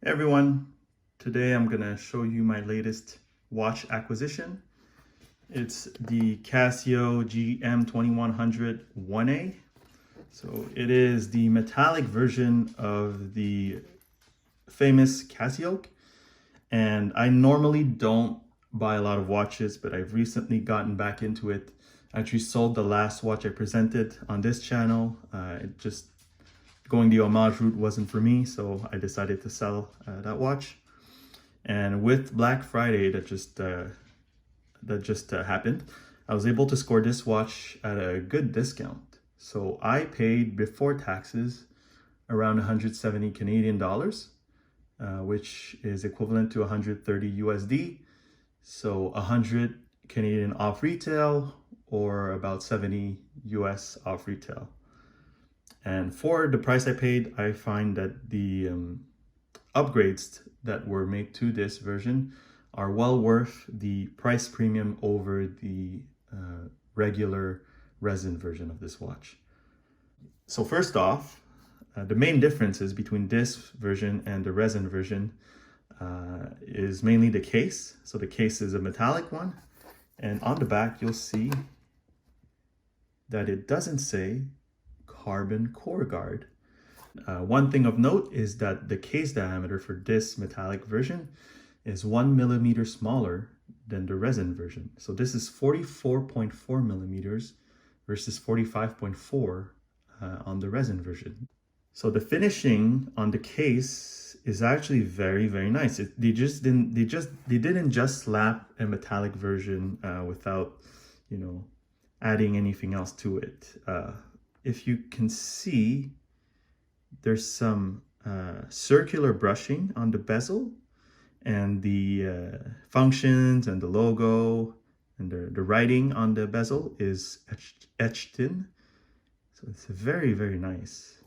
Hey everyone, today I'm gonna show you my latest watch acquisition. It's the Casio GM2100-1A. So it is the metallic version of the famous Casioak. And I normally don't buy a lot of watches, but I've recently gotten back into it. I actually sold the last watch I presented on this channel. Going the homage route wasn't for me, so I decided to sell that watch. And with Black Friday that just happened, I was able to score this watch at a good discount. So I paid before taxes around 170 Canadian dollars, which is equivalent to 130 USD. So 100 Canadian off retail, or about 70 US off retail. And for the price I paid, I find that the upgrades that were made to this version are well worth the price premium over the regular resin version of this watch. So first off, the main differences between this version and the resin version is mainly the case. So the case is a metallic one, and on the back you'll see that it doesn't say carbon core guard. One thing of note is that the case diameter for this metallic version is 1 millimeter smaller than the resin version. So this is 44.4 millimeters versus 45.4 on the resin version. So the finishing on the case is actually very, very nice. They didn't just slap a metallic version without, adding anything else to it. If you can see, there's some circular brushing on the bezel, and the functions and the logo and the writing on the bezel is etched in. So it's very, very nice.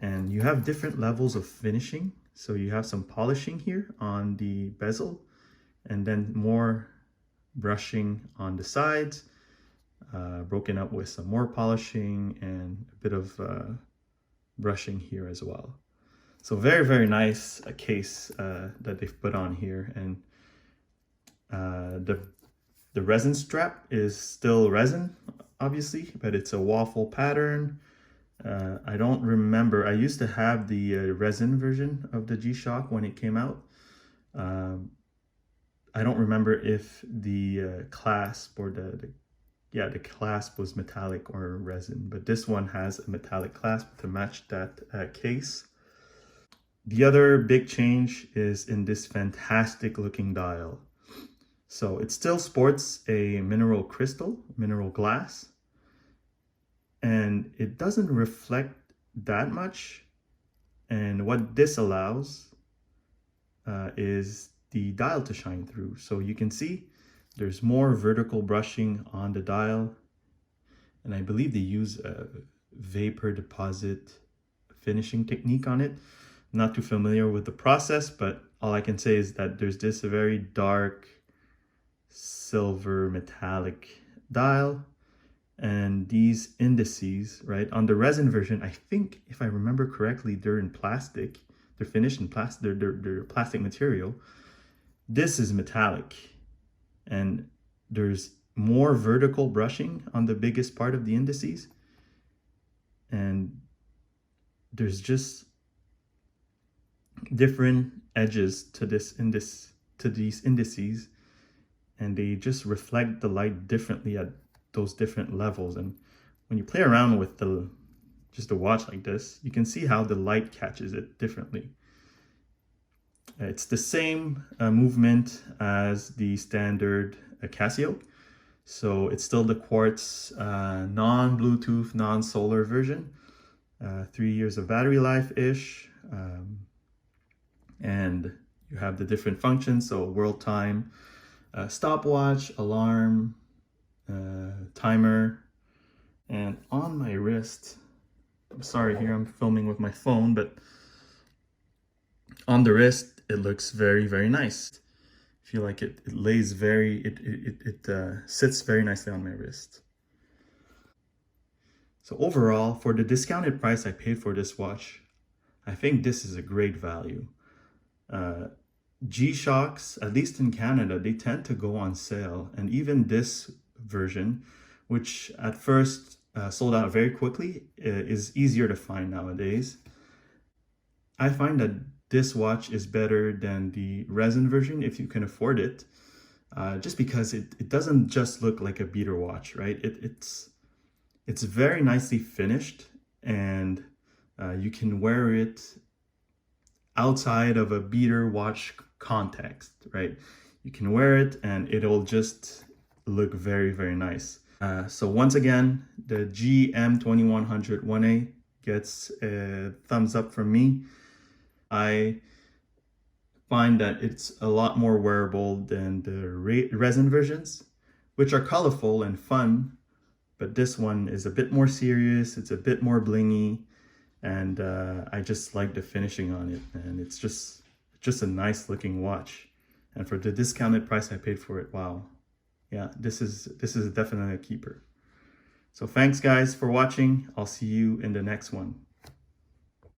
And you have different levels of finishing. So you have some polishing here on the bezel, and then more brushing on the sides, broken up with some more polishing and a bit of brushing here as well. So very, very nice case that they've put on here. And the resin strap is still resin, obviously, but it's a waffle pattern. I don't remember. I used to have the resin version of the G-Shock when it came out. I don't remember if the clasp or the clasp was metallic or resin, but this one has a metallic clasp to match that case. The other big change is in this fantastic looking dial. So it still sports a mineral glass, and it doesn't reflect that much. And what this allows is the dial to shine through. So you can see there's more vertical brushing on the dial, and I believe they use a vapor deposit finishing technique on it. I'm not too familiar with the process, but all I can say is that there's this very dark silver metallic dial, and these indices, right, on the resin version, I think if I remember correctly, they're in plastic. They're finished in plastic. They're plastic material. This is metallic, and there's more vertical brushing on the biggest part of the indices, and there's just different edges to these indices, and they just reflect the light differently at those different levels. And when you play around with just a watch like this, you can see how the light catches it differently. It's the same movement as the standard Casio. So it's still the quartz non-Bluetooth, non-solar version. 3 years of battery life-ish. And you have the different functions. So world time, stopwatch, alarm, timer. And on my wrist, I'm sorry, here I'm filming with my phone, but on the wrist, it looks very, very nice. I feel like it lays sits very nicely on my wrist. So overall, for the discounted price I paid for this watch, I think this is a great value. G-Shocks, at least in Canada, they tend to go on sale. And even this version, which at first sold out very quickly, is easier to find nowadays. I find that this watch is better than the resin version if you can afford it, just because it doesn't just look like a beater watch, right? It's very nicely finished, and you can wear it outside of a beater watch context, right? You can wear it and it'll just look very, very nice. So once again, the GM2100-1A gets a thumbs up from me. I find that it's a lot more wearable than the resin versions, which are colorful and fun, but this one is a bit more serious, it's a bit more blingy, and I just like the finishing on it, and it's just a nice looking watch. And for the discounted price I paid for it, wow. Yeah, this is definitely a keeper. So thanks guys for watching. I'll see you in the next one.